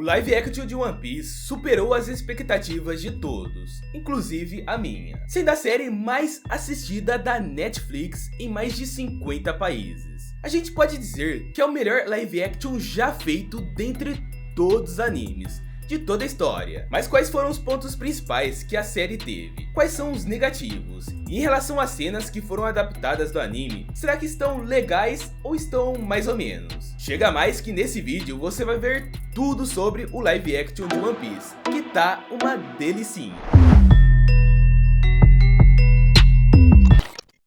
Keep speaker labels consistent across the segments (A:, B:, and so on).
A: O live action de One Piece superou as expectativas de todos, inclusive a minha, sendo a série mais assistida da Netflix em mais de 50 países. A gente pode dizer que é o melhor live action já feito dentre todos os animes de toda a história. Mas quais foram os pontos principais que a série teve? Quais são os negativos? E em relação às cenas que foram adaptadas do anime, será que estão legais ou estão mais ou menos? Chega mais que nesse vídeo você vai ver tudo sobre o live action de One Piece, que tá uma delicinha.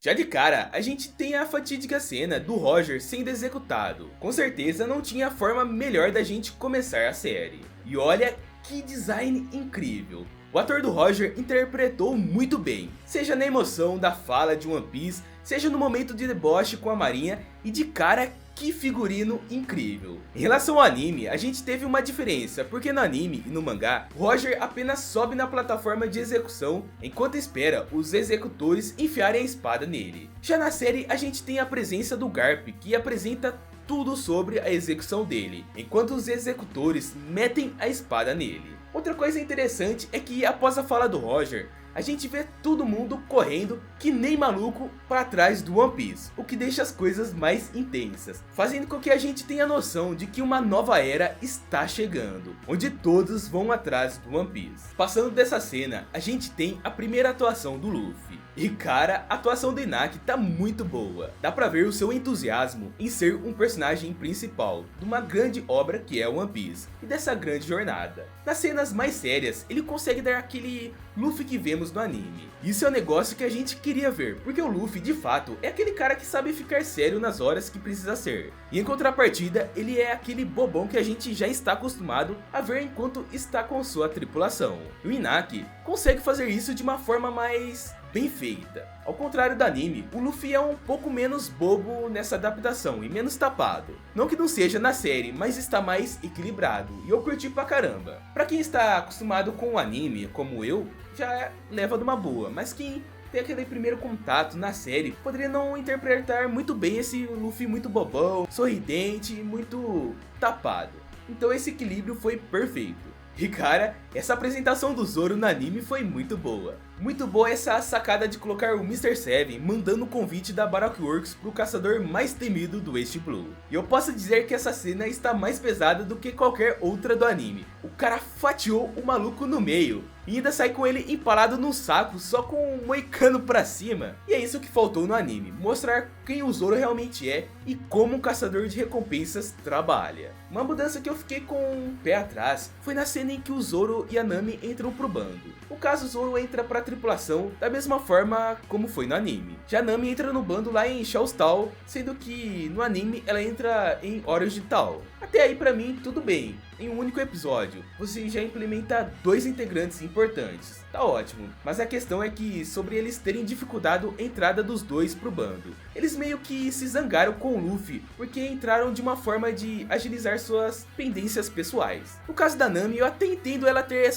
A: Já de cara, a gente tem a fatídica cena do Roger sendo executado. Com certeza não tinha forma melhor da gente começar a série. E olha que design incrível. O ator do Roger interpretou muito bem, seja na emoção da fala de One Piece, seja no momento de deboche com a marinha, e de cara que figurino incrível. Em relação ao anime, a gente teve uma diferença, porque no anime e no mangá, Roger apenas sobe na plataforma de execução enquanto espera os executores enfiarem a espada nele. Já na série, a gente tem a presença do Garp, que apresenta tudo sobre a execução dele, enquanto os executores metem a espada nele. Outra coisa interessante é que após a fala do Roger, a gente vê todo mundo correndo que nem maluco para trás do One Piece, o que deixa as coisas mais intensas, fazendo com que a gente tenha noção de que uma nova era está chegando, onde todos vão atrás do One Piece. Passando dessa cena, a gente tem a primeira atuação do Luffy. E cara, a atuação do Inaki tá muito boa. Dá pra ver o seu entusiasmo em ser um personagem principal de uma grande obra que é One Piece e dessa grande jornada. Nas cenas mais sérias, ele consegue dar aquele Luffy que vemos no anime. Isso é um negócio que a gente queria ver, porque o Luffy de fato é aquele cara que sabe ficar sério nas horas que precisa ser. E em contrapartida, ele é aquele bobão que a gente já está acostumado a ver enquanto está com sua tripulação. E o Inaki consegue fazer isso de uma forma mais bem feita. Ao contrário do anime, o Luffy é um pouco menos bobo nessa adaptação e menos tapado. Não que não seja na série, mas está mais equilibrado e eu curti pra caramba. Pra quem está acostumado com o anime, como eu, já leva de uma boa, mas quem tem aquele primeiro contato na série poderia não interpretar muito bem esse Luffy muito bobão, sorridente e muito tapado. Então esse equilíbrio foi perfeito. E cara, essa apresentação do Zoro no anime foi muito boa. Muito boa essa sacada de colocar o Mr. Seven mandando o convite da Baroque Works pro caçador mais temido do East Blue. E eu posso dizer que essa cena está mais pesada do que qualquer outra do anime. O cara fatiou o maluco no meio e ainda sai com ele empalado num saco só com um moicano pra cima. E é isso que faltou no anime, mostrar quem o Zoro realmente é e como um caçador de recompensas trabalha. Uma mudança que eu fiquei com um pé atrás foi na cena em que o Zoro e a Nami entram pro bando. No caso, o Zoro entra pra tripulação da mesma forma como foi no anime. Já a Nami entra no bando lá em Shell's Town, sendo que no anime ela entra em Origin Town. Até aí pra mim tudo bem. Em um único episódio, você já implementa dois integrantes importantes. Tá ótimo, mas a questão é que sobre eles terem dificultado a entrada dos dois pro bando. Eles meio que se zangaram com o Luffy, porque entraram de uma forma de agilizar suas pendências pessoais. No caso da Nami, eu até entendo ela ter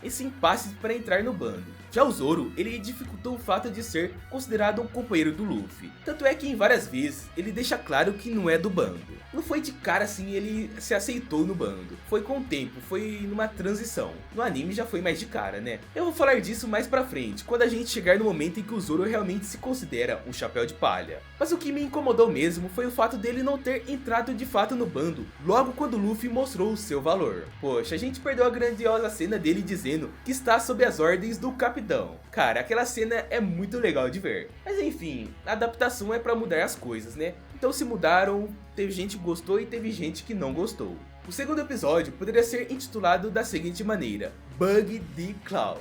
A: esse impasse para entrar no bando. Já o Zoro, ele dificultou o fato de ser considerado um companheiro do Luffy. Tanto é que em várias vezes, ele deixa claro que não é do bando. Não foi de cara assim ele se aceitou no bando. Foi com o tempo, foi numa transição. No anime já foi mais de cara, né? Eu vou falar disso mais pra frente, quando a gente chegar no momento em que o Zoro realmente se considera um chapéu de palha. Mas o que me incomodou mesmo foi o fato dele não ter entrado de fato no bando, logo quando o Luffy mostrou o seu valor. Poxa, a gente perdeu a grandiosa cena dele dizendo que está sob as ordens do capitão. Cara, aquela cena é muito legal de ver. Mas enfim, a adaptação é pra mudar as coisas, né? Então se mudaram, teve gente que gostou e teve gente que não gostou. O segundo episódio poderia ser intitulado da seguinte maneira: Bug the Claw.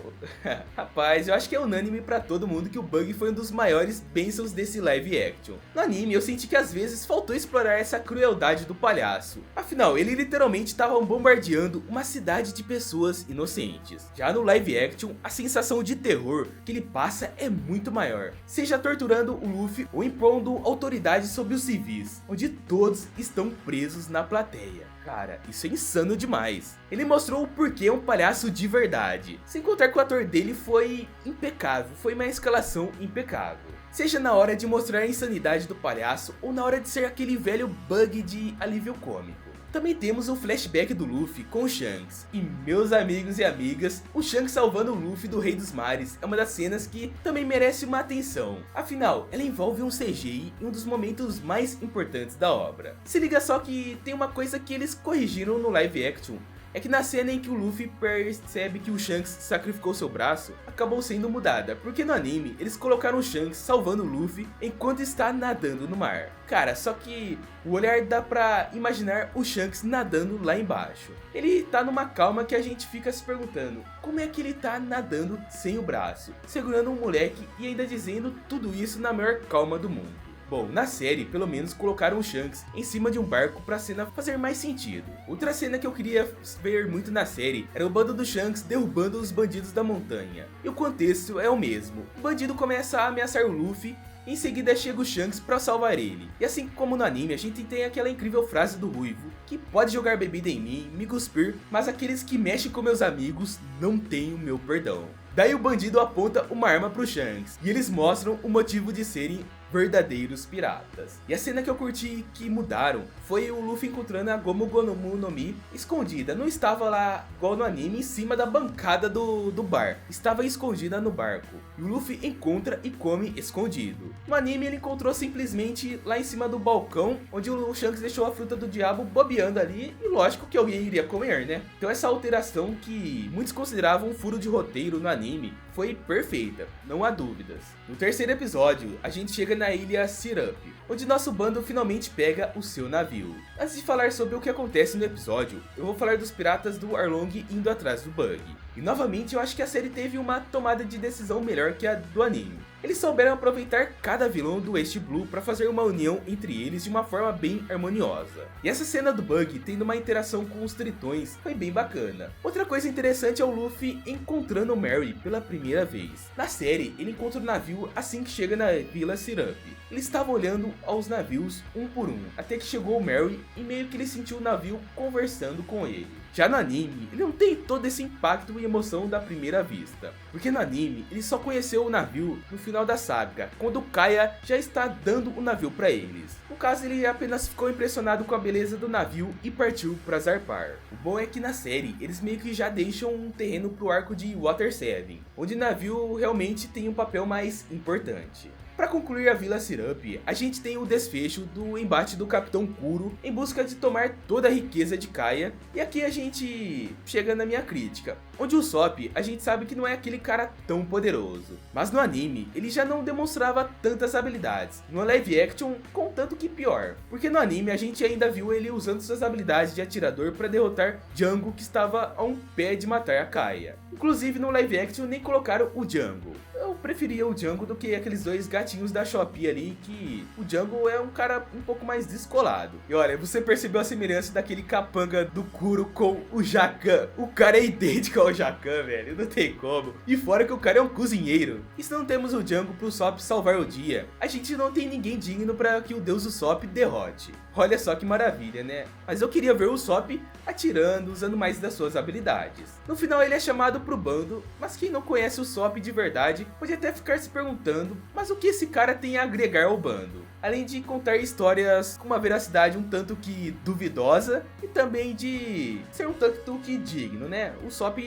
A: Rapaz, eu acho que é unânime pra todo mundo que o Bug foi um dos maiores bênçãos desse live action. No anime eu senti que às vezes faltou explorar essa crueldade do palhaço. Afinal, ele literalmente estava bombardeando uma cidade de pessoas inocentes. Já no live action, a sensação de terror que ele passa é muito maior. Seja torturando o Luffy ou impondo autoridade sobre os civis, onde todos estão presos na plateia. Cara, isso é insano demais. Ele mostrou o porquê é um palhaço de verdade. Sem contar que o ator dele foi impecável, foi uma escalação impecável. Seja na hora de mostrar a insanidade do palhaço ou na hora de ser aquele velho Bug de alívio cômico. também temos o flashback do Luffy com o Shanks. E meus amigos e amigas, o Shanks salvando o Luffy do Rei dos Mares é uma das cenas que também merece uma atenção. Afinal, ela envolve um CGI em um dos momentos mais importantes da obra. Se liga só que tem uma coisa que eles corrigiram no live action. É que na cena em que o Luffy percebe que o Shanks sacrificou seu braço, acabou sendo mudada, porque no anime eles colocaram o Shanks salvando o Luffy enquanto está nadando no mar. Cara, só que o olhar dá pra imaginar o Shanks nadando lá embaixo. Ele tá numa calma que a gente fica se perguntando, como é que ele tá nadando sem o braço, segurando um moleque e ainda dizendo tudo isso na maior calma do mundo. Bom, na série, pelo menos colocaram o Shanks em cima de um barco pra cena fazer mais sentido. Outra cena que eu queria ver muito na série era o bando do Shanks derrubando os bandidos da montanha. E o contexto é o mesmo. O bandido começa a ameaçar o Luffy, e em seguida chega o Shanks pra salvar ele. E assim como no anime, a gente tem aquela incrível frase do Ruivo, que pode jogar bebida em mim, me cuspir, mas aqueles que mexem com meus amigos não têm o meu perdão. Daí o bandido aponta uma arma pro Shanks, e eles mostram o motivo de serem verdadeiros piratas. E a cena que eu curti que mudaram foi o Luffy encontrando a Gomu Gomu no Mi escondida. Não estava lá igual no anime em cima da bancada do bar, estava escondida no barco. E o Luffy encontra e come escondido. No anime ele encontrou simplesmente lá em cima do balcão, onde o Shanks deixou a fruta do diabo bobeando ali, e lógico que alguém iria comer, né? Então essa alteração que muitos consideravam um furo de roteiro no anime foi perfeita, não há dúvidas. No terceiro episódio, a gente chega na ilha Syrup, onde nosso bando finalmente pega o seu navio. Antes de falar sobre o que acontece no episódio, eu vou falar dos piratas do Arlong indo atrás do Bug. E novamente eu acho que a série teve uma tomada de decisão melhor que a do anime. Eles souberam aproveitar cada vilão do East Blue para fazer uma união entre eles de uma forma bem harmoniosa. E essa cena do Bug tendo uma interação com os tritões foi bem bacana. Outra coisa interessante é o Luffy encontrando o Merry pela primeira vez. Na série, ele encontra o navio assim que chega na Vila Syrup. Ele estava olhando aos navios um por um, até que chegou o Merry e meio que ele sentiu o navio conversando com ele. Já no anime, ele não tem todo esse impacto e emoção da primeira vista, porque no anime ele só conheceu o navio no final da saga, quando o Kaya já está dando o navio para eles. No caso, ele apenas ficou impressionado com a beleza do navio e partiu para zarpar. O bom é que na série, eles meio que já deixam um terreno pro arco de Water 7, onde o navio realmente tem um papel mais importante. Para concluir a Vila Syrup, a gente tem o desfecho do embate do Capitão Kuro em busca de tomar toda a riqueza de Kaya, e aqui a gente chega na minha crítica, onde o Sop a gente sabe que não é aquele cara tão poderoso, mas no anime ele já não demonstrava tantas habilidades, no live action contanto que pior, porque no anime a gente ainda viu ele usando suas habilidades de atirador para derrotar Django, que estava a um pé de matar a Kaya. Inclusive no live action nem colocaram o Django. Eu preferia o Django do que aqueles dois gatinhos da Shopee ali, que o Django é um cara um pouco mais descolado. E olha, você percebeu a semelhança daquele capanga do Kuro com o Jacan? O cara é idêntico ao Jacan, velho, não tem como. E fora que o cara é um cozinheiro. E se não temos o Django pro Sop salvar o dia, a gente não tem ninguém digno para que o deus do Sop derrote. Olha só que maravilha, né? Mas eu queria ver o Sop atirando, usando mais das suas habilidades. No final ele é chamado pro bando, mas quem não conhece o Sop de verdade pode até ficar se perguntando, mas o que esse cara tem a agregar ao bando? Além de contar histórias com uma veracidade um tanto que duvidosa e também de ser um tanto que digno, né? O Sop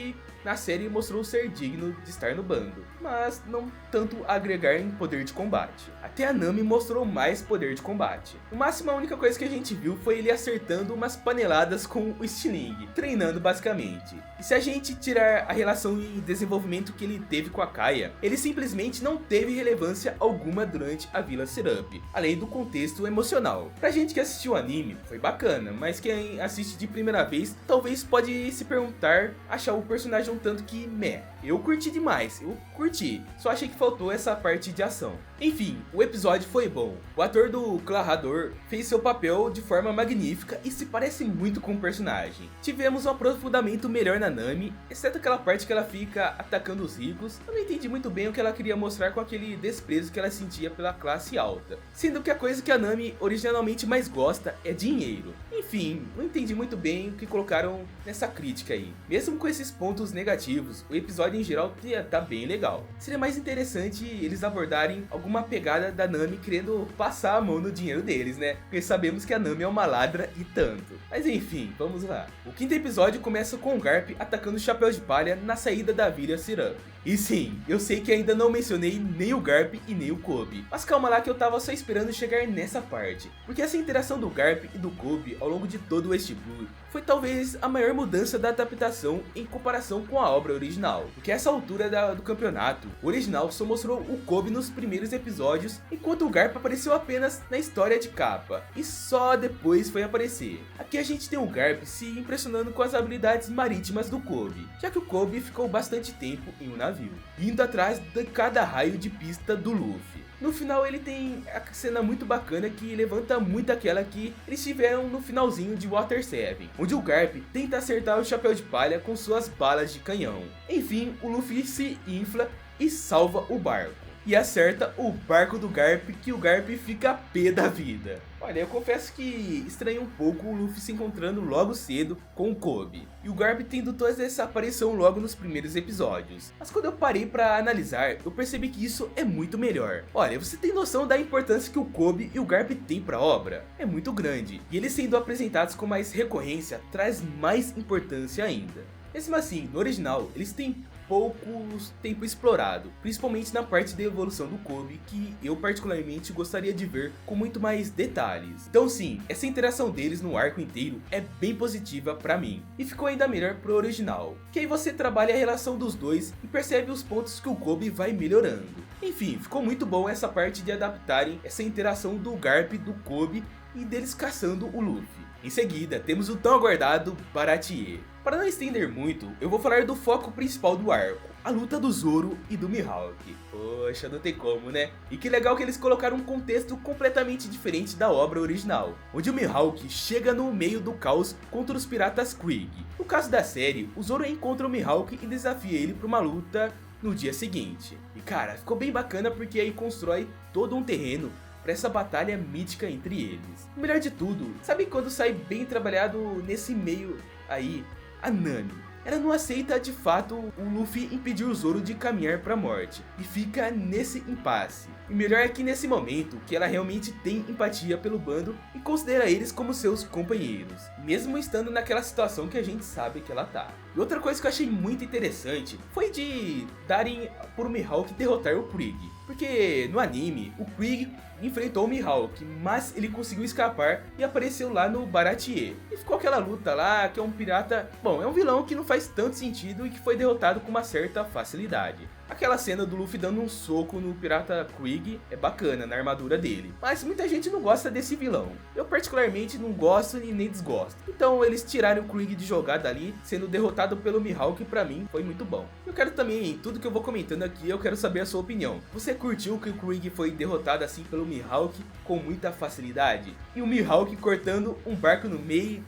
A: na série mostrou ser digno de estar no bando, mas não tanto agregar em poder de combate. Até a Nami mostrou mais poder de combate. No máximo a única coisa que a gente viu foi ele acertando umas paneladas com o Stiling, treinando basicamente. E se a gente tirar a relação e desenvolvimento que ele teve com a Kaya, ele simplesmente não teve relevância alguma durante a Vila Syrup, além do contexto emocional. Pra gente que assistiu o anime, foi bacana, mas quem assiste de primeira vez, talvez pode se perguntar, achar o personagem um tanto que meh. Eu curti demais, eu curti, só achei que faltou essa parte de ação. Enfim, o episódio foi bom. O ator do Clarador fez seu papel de forma magnífica e se parece muito com o personagem. Tivemos um aprofundamento melhor na Nami, exceto aquela parte que ela fica atacando os ricos. Eu não entendi muito bem o que ela queria mostrar com aquele desprezo que ela sentia pela classe alta, sendo que a coisa que a Nami originalmente mais gosta é dinheiro. Enfim, Enfim, não entendi muito bem o que colocaram nessa crítica aí. Mesmo com esses pontos negativos, o episódio em geral tá bem legal. Seria mais interessante eles abordarem alguma pegada da Nami querendo passar a mão no dinheiro deles, né? Porque sabemos que a Nami é uma ladra e tanto. Mas enfim, vamos lá. O quinto episódio começa com o Garp atacando o Chapéu de Palha na saída da Vila Syrup. E sim, eu sei que ainda não mencionei nem o Garp e nem o Kobe, mas calma lá que eu tava só esperando chegar nessa parte, porque essa interação do Garp e do Kobe ao longo de todo o West Blue foi talvez a maior mudança da adaptação em comparação com a obra original, porque a essa altura do campeonato, o original só mostrou o Kobe nos primeiros episódios, enquanto o Garp apareceu apenas na história de capa, e só depois foi aparecer. Aqui a gente tem o Garp se impressionando com as habilidades marítimas do Kobe, já que o Kobe ficou bastante tempo em um navio, indo atrás de cada raio de pista do Luffy. No final ele tem a cena muito bacana que levanta muito aquela que eles tiveram no finalzinho de Water 7, onde o Garp tenta acertar o Chapéu de Palha com suas balas de canhão. Enfim, o Luffy se infla e salva o barco. E acerta o barco do Garp, que o Garp fica pé da vida. Olha, eu confesso que estranhei um pouco o Luffy se encontrando logo cedo com o Kobe, e o Garp tendo toda essa aparição logo nos primeiros episódios. Mas quando eu parei pra analisar, eu percebi que isso é muito melhor. Olha, você tem noção da importância que o Kobe e o Garp têm pra obra? É muito grande, e eles sendo apresentados com mais recorrência traz mais importância ainda. Mesmo assim, no original, eles têm poucos tempo explorado, principalmente na parte da evolução do Kobe, que eu particularmente gostaria de ver com muito mais detalhes. Então sim, essa interação deles no arco inteiro é bem positiva pra mim, e ficou ainda melhor pro original, que aí você trabalha a relação dos dois e percebe os pontos que o Kobe vai melhorando. Enfim, ficou muito bom essa parte de adaptarem essa interação do Garp, do Kobe e deles caçando o Luffy. Em seguida, temos o tão aguardado Baratie. Para não estender muito, eu vou falar do foco principal do arco, a luta do Zoro e do Mihawk. Poxa, não tem como, né? E que legal que eles colocaram um contexto completamente diferente da obra original, onde o Mihawk chega no meio do caos contra os piratas Krieg. No caso da série, o Zoro encontra o Mihawk e desafia ele para uma luta no dia seguinte. E cara, ficou bem bacana porque aí constrói todo um terreno para essa batalha mítica entre eles. O melhor de tudo, sabe quando sai bem trabalhado nesse meio aí, a Nami? Ela não aceita de fato o Luffy impedir o Zoro de caminhar para a morte e fica nesse impasse. E melhor é que nesse momento que ela realmente tem empatia pelo bando e considera eles como seus companheiros, mesmo estando naquela situação que a gente sabe que ela tá. E outra coisa que eu achei muito interessante foi de darem por o Mihawk derrotar o Krieg, porque no anime o Krieg enfrentou o Mihawk, mas ele conseguiu escapar e apareceu lá no Baratie. E ficou aquela luta lá, que é um pirata... Bom, é um vilão que não faz tanto sentido e que foi derrotado com uma certa facilidade. Aquela cena do Luffy dando um soco no pirata Krieg é bacana, na armadura dele. Mas muita gente não gosta desse vilão. Eu particularmente não gosto e nem desgosto. Então eles tiraram o Krieg de jogada ali, sendo derrotado pelo Mihawk, pra mim foi muito bom. Eu quero também, tudo que eu vou comentando aqui, eu quero saber a sua opinião. Você curtiu que o Krieg foi derrotado assim pelo Mihawk com muita facilidade? E o Mihawk cortando um barco no meio?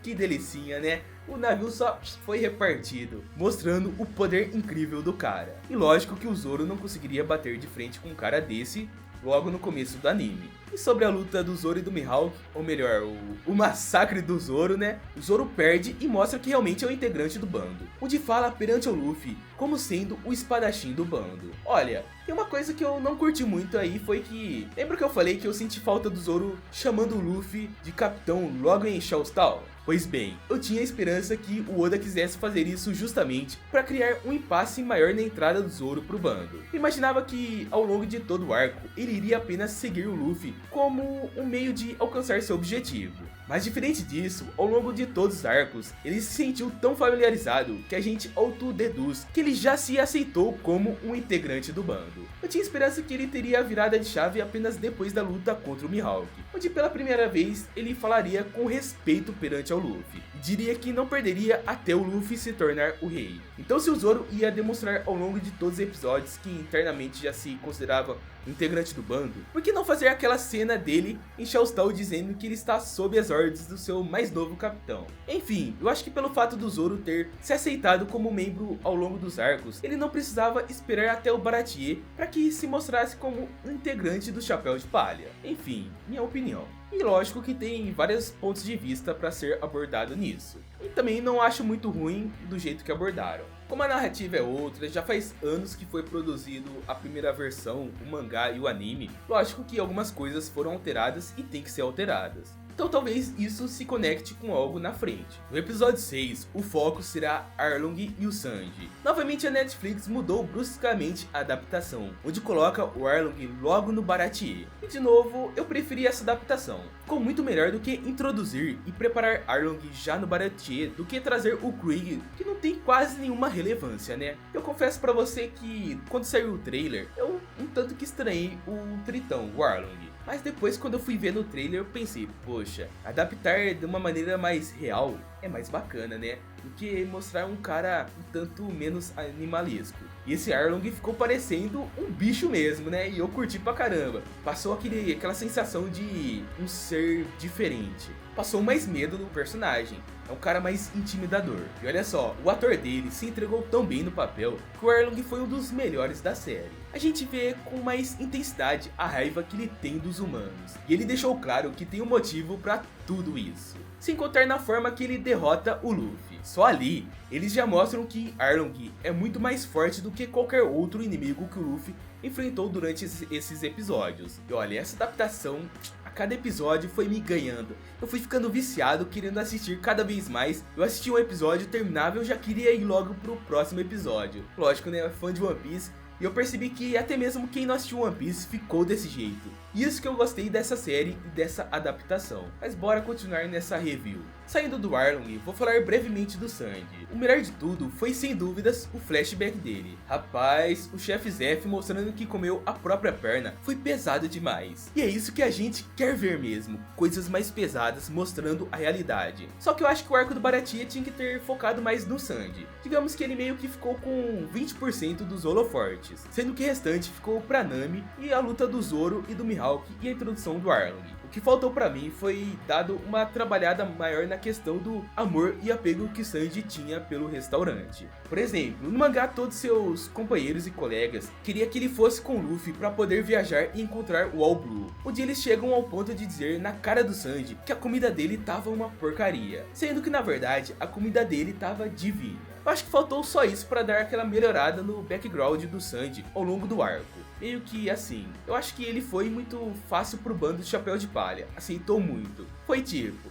A: Que delicinha, né? O navio só foi repartido, mostrando o poder incrível do cara. E lógico que o Zoro não conseguiria bater de frente com um cara desse logo no começo do anime. E sobre a luta do Zoro e do Mihawk, ou melhor, o massacre do Zoro, né? O Zoro perde e mostra que realmente é o integrante do bando, onde fala perante o Luffy como sendo o espadachim do bando. Olha, tem uma coisa que eu não curti muito aí, foi que... Lembra que eu falei que eu senti falta do Zoro chamando o Luffy de capitão logo em Shellstal? Pois bem, eu tinha a esperança que o Oda quisesse fazer isso justamente para criar um impasse maior na entrada do Zoro pro bando. Imaginava que ao longo de todo o arco, ele iria apenas seguir o Luffy como um meio de alcançar seu objetivo. Mas diferente disso, ao longo de todos os arcos, ele se sentiu tão familiarizado que a gente auto-deduz que ele já se aceitou como um integrante do bando. Eu tinha esperança que ele teria a virada de chave apenas depois da luta contra o Mihawk, onde pela primeira vez ele falaria com respeito perante ao Luffy, e diria que não perderia até o Luffy se tornar o rei. Então se o Zoro ia demonstrar ao longo de todos os episódios que internamente já se considerava um integrante do bando, por que não fazer aquela cena dele em Shellstal dizendo que ele está sob as ordens do seu mais novo capitão? Enfim, eu acho que pelo fato do Zoro ter se aceitado como membro ao longo dos arcos, ele não precisava esperar até o Baratie para que se mostrasse como um integrante do Chapéu de Palha. Enfim, minha opinião. opinião. E lógico que tem vários pontos de vista para ser abordado nisso. E também não acho muito ruim do jeito que abordaram. Como a narrativa é outra, já faz anos que foi produzido a primeira versão, o mangá e o anime, lógico que algumas coisas foram alteradas e tem que ser alteradas. Então talvez isso se conecte com algo na frente. No episódio 6, o foco será Arlong e o Sanji. Novamente a Netflix mudou bruscamente a adaptação, onde coloca o Arlong logo no Baratie. E de novo, eu preferi essa adaptação. Ficou muito melhor do que introduzir e preparar Arlong já no Baratie do que trazer o Krieg, que não tem quase nenhuma relevância, né? Eu confesso pra você que quando saiu o trailer, eu um tanto que estranhei o Tritão, o Arlong. Mas depois quando eu fui ver no trailer eu pensei, poxa, adaptar de uma maneira mais real é mais bacana, né? Do que mostrar um cara um tanto menos animalesco. E esse Arlong ficou parecendo um bicho mesmo, né? E eu curti pra caramba. Passou aquela sensação de um ser diferente. Passou mais medo no personagem. É um cara mais intimidador. E olha só, o ator dele se entregou tão bem no papel que o Arlong foi um dos melhores da série. A gente vê com mais intensidade a raiva que ele tem dos humanos. E ele deixou claro que tem um motivo pra tudo isso. Sem contar na forma que ele derrota o Luffy. Só ali, eles já mostram que Arlong é muito mais forte do que qualquer outro inimigo que o Luffy enfrentou durante esses episódios. E olha, essa adaptação, a cada episódio foi me ganhando. Eu fui ficando viciado, querendo assistir cada vez mais. Eu assisti um episódio, terminava e eu já queria ir logo pro próximo episódio. Lógico, né, fã de One Piece. E eu percebi que até mesmo quem não assistiu One Piece ficou desse jeito. Isso que eu gostei dessa série e dessa adaptação. Mas bora continuar nessa review. Saindo do Arlong, vou falar brevemente do Sanji. O melhor de tudo foi sem dúvidas o flashback dele. Rapaz, o chefe Zeff mostrando que comeu a própria perna foi pesado demais. E é isso que a gente quer ver mesmo, coisas mais pesadas mostrando a realidade. Só que eu acho que o arco do Baratie tinha que ter focado mais no Sanji. Digamos que ele meio que ficou com 20% dos holofortes, sendo que o restante ficou pra Nami e a luta do Zoro e do Mihawk e a introdução do Arlong. O que faltou pra mim foi dado uma trabalhada maior na questão do amor e apego que Sanji tinha pelo restaurante. Por exemplo, no mangá todos seus companheiros e colegas queriam que ele fosse com Luffy para poder viajar e encontrar o All Blue, onde eles chegam ao ponto de dizer na cara do Sanji que a comida dele tava uma porcaria, sendo que na verdade a comida dele tava divina. Eu acho que faltou só isso para dar aquela melhorada no background do Sanji ao longo do arco. Meio que assim, eu acho que ele foi muito fácil pro bando de chapéu de palha, aceitou muito. Foi tipo,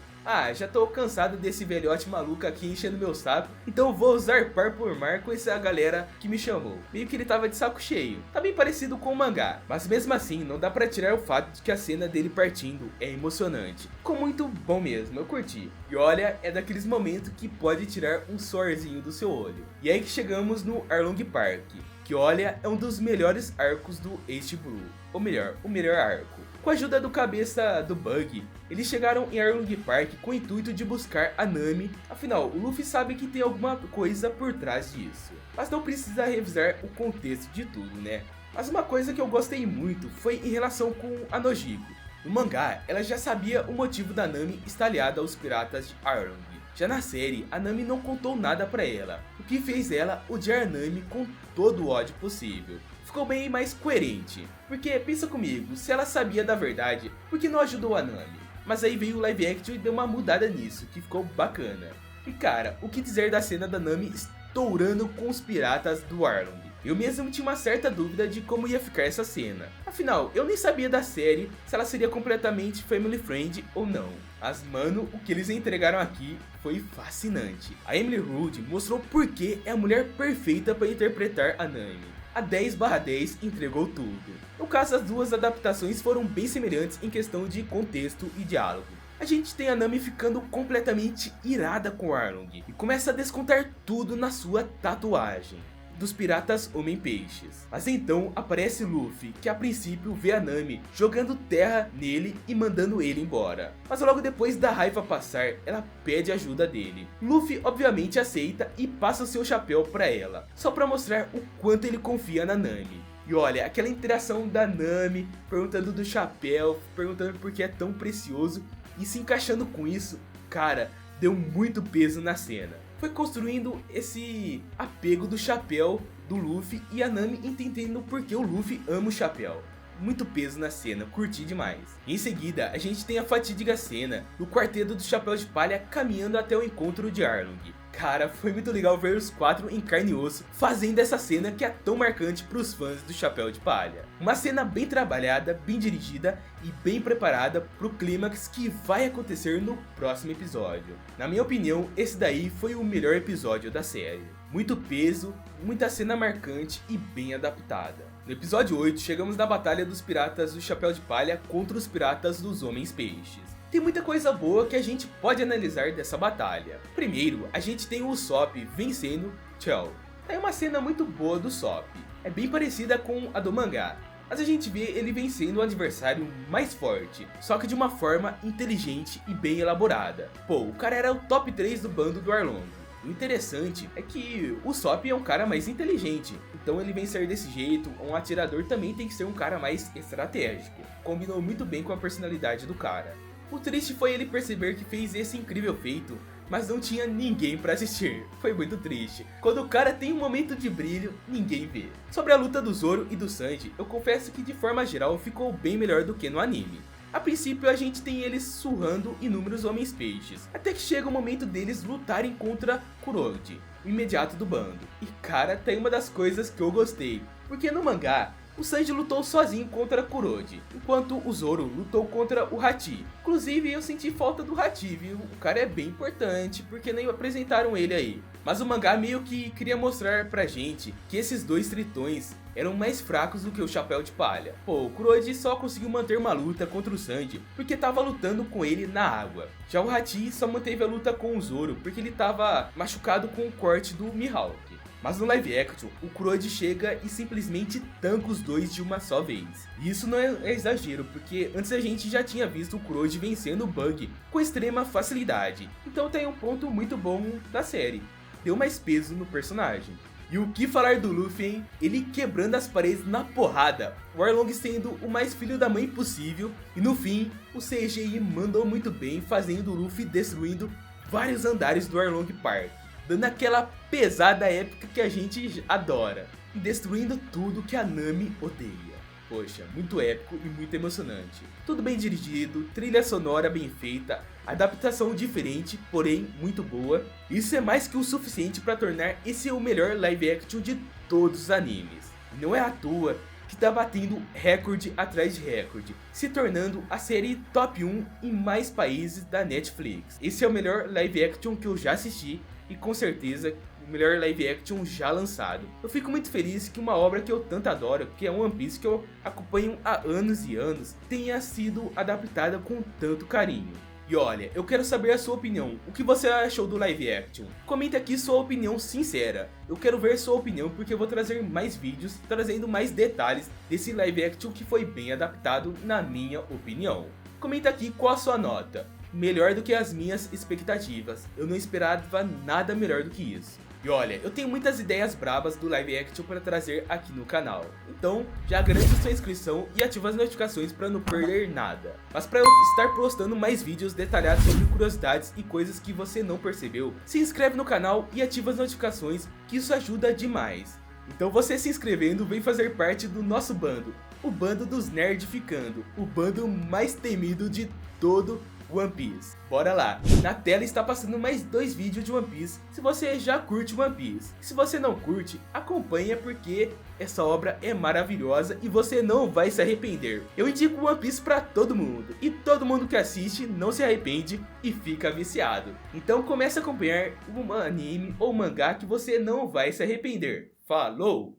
A: já tô cansado desse velhote maluco aqui enchendo meu saco, então vou usar par por mar com essa galera que me chamou. Meio que ele tava de saco cheio, tá bem parecido com o mangá, mas mesmo assim não dá pra tirar o fato de que a cena dele partindo é emocionante. Ficou muito bom mesmo, eu curti. E olha, é daqueles momentos que pode tirar um sorzinho do seu olho. E aí que chegamos no Arlong Park, que olha, é um dos melhores arcos do East Blue, ou melhor, o melhor arco. Com a ajuda do cabeça do Bug, eles chegaram em Arlong Park com o intuito de buscar a Nami, afinal, o Luffy sabe que tem alguma coisa por trás disso. Mas não precisa revisar o contexto de tudo, né? Mas uma coisa que eu gostei muito foi em relação com a Nojiko. No mangá, ela já sabia o motivo da Nami estar aliada aos piratas de Arlong. Já na série, a Nami não contou nada pra ela, o que fez ela odiar a Nami com todo o ódio possível. Ficou bem mais coerente, porque pensa comigo, se ela sabia da verdade, por que não ajudou a Nami? Mas aí veio o live action e deu uma mudada nisso, que ficou bacana. E cara, o que dizer da cena da Nami estourando com os piratas do Arlong? Eu mesmo tinha uma certa dúvida de como ia ficar essa cena. Afinal, eu nem sabia da série se ela seria completamente family friend ou não. Mas mano, o que eles entregaram aqui foi fascinante. A Emily Rude mostrou por que é a mulher perfeita para interpretar a Nami. A 10/10 entregou tudo. No caso, as duas adaptações foram bem semelhantes em questão de contexto e diálogo. A gente tem a Nami ficando completamente irada com Arlong e começa a descontar tudo na sua tatuagem dos piratas Homem-Peixes. Mas então aparece Luffy, que a princípio vê a Nami jogando terra nele e mandando ele embora. Mas logo depois da raiva passar, ela pede ajuda dele. Luffy obviamente aceita e passa o seu chapéu para ela, só para mostrar o quanto ele confia na Nami. E olha, aquela interação da Nami, perguntando do chapéu, perguntando por que é tão precioso e se encaixando com isso, cara, deu muito peso na cena. Foi construindo esse apego do chapéu do Luffy e a Nami entendendo por que o Luffy ama o chapéu. muito peso na cena, curti demais. Em seguida, a gente tem a fatídica cena do quarteto do Chapéu de Palha caminhando até o encontro de Arlong. Cara, foi muito legal ver os 4 em carne e osso fazendo essa cena que é tão marcante para os fãs do Chapéu de Palha. Uma cena bem trabalhada, bem dirigida e bem preparada para o clímax que vai acontecer no próximo episódio. Na minha opinião, esse daí foi o melhor episódio da série. Muito peso, muita cena marcante e bem adaptada. No episódio 8, chegamos na batalha dos piratas do Chapéu de Palha contra os piratas dos Homens Peixes. Tem muita coisa boa que a gente pode analisar dessa batalha. Primeiro, a gente tem o Usopp vencendo Chell. É uma cena muito boa do Usopp, é bem parecida com a do mangá, mas a gente vê ele vencendo o adversário mais forte, só que de uma forma inteligente e bem elaborada. Pô, o cara era o top 3 do bando do Arlong. O interessante é que o Usopp é um cara mais inteligente, então ele vencer desse jeito, um atirador também tem que ser um cara mais estratégico. Combinou muito bem com a personalidade do cara. O triste foi ele perceber que fez esse incrível feito, mas não tinha ninguém pra assistir. Foi muito triste. Quando o cara tem um momento de brilho, ninguém vê. Sobre a luta do Zoro e do Sanji, eu confesso que de forma geral ficou bem melhor do que no anime. A princípio a gente tem eles surrando inúmeros homens peixes, até que chega o momento deles lutarem contra Kuroji, o imediato do bando. E cara, tem uma das coisas que eu gostei, porque no mangá, o Sanji lutou sozinho contra Kuroji, enquanto o Zoro lutou contra o Hachi. Inclusive eu senti falta do Hachi, viu? O cara é bem importante, porque nem apresentaram ele aí. Mas o mangá meio que queria mostrar pra gente que esses dois tritões eram mais fracos do que o Chapéu de Palha. Pô, o Kuroji só conseguiu manter uma luta contra o Sanji porque tava lutando com ele na água. Já o Hachi só manteve a luta com o Zoro porque ele tava machucado com o corte do Mihawk. Mas no live action, o Kuroji chega e simplesmente tanca os dois de uma só vez. E isso não é exagero, porque antes a gente já tinha visto o Kuroji vencendo o Bug com extrema facilidade. Então tem um ponto muito bom da série, deu mais peso no personagem. E o que falar do Luffy, hein? Ele quebrando as paredes na porrada, o Arlong sendo o mais filho da mãe possível, e no fim, o CGI mandou muito bem, fazendo o Luffy destruindo vários andares do Arlong Park, dando aquela pesada épica que a gente adora, e destruindo tudo que a Nami odeia. Poxa, muito épico e muito emocionante. Tudo bem dirigido, trilha sonora bem feita, adaptação diferente, porém muito boa. Isso é mais que o suficiente para tornar esse o melhor live action de todos os animes. E não é à toa que tá batendo recorde atrás de recorde, se tornando a série top 1 em mais países da Netflix. Esse é o melhor live action que eu já assisti e com certeza o melhor live action já lançado. Eu fico muito feliz que uma obra que eu tanto adoro, que é One Piece, que eu acompanho há anos e anos, tenha sido adaptada com tanto carinho. E olha, eu quero saber a sua opinião, o que você achou do live action? Comenta aqui sua opinião sincera, eu quero ver sua opinião porque eu vou trazer mais vídeos trazendo mais detalhes desse live action que foi bem adaptado na minha opinião. Comenta aqui qual a sua nota, melhor do que as minhas expectativas, eu não esperava nada melhor do que isso. E olha, eu tenho muitas ideias brabas do live action para trazer aqui no canal. Então, já garante sua inscrição e ativa as notificações para não perder nada. Mas para eu estar postando mais vídeos detalhados sobre curiosidades e coisas que você não percebeu, se inscreve no canal e ativa as notificações, que isso ajuda demais. Então você se inscrevendo vem fazer parte do nosso bando, o bando dos nerdificando, o bando mais temido de todo One Piece. Bora lá! Na tela está passando mais 2 vídeos de One Piece, se você já curte One Piece. Se você não curte, acompanha porque essa obra é maravilhosa e você não vai se arrepender. Eu indico One Piece pra todo mundo, e todo mundo que assiste não se arrepende e fica viciado. Então comece a acompanhar um anime ou mangá que você não vai se arrepender. Falou!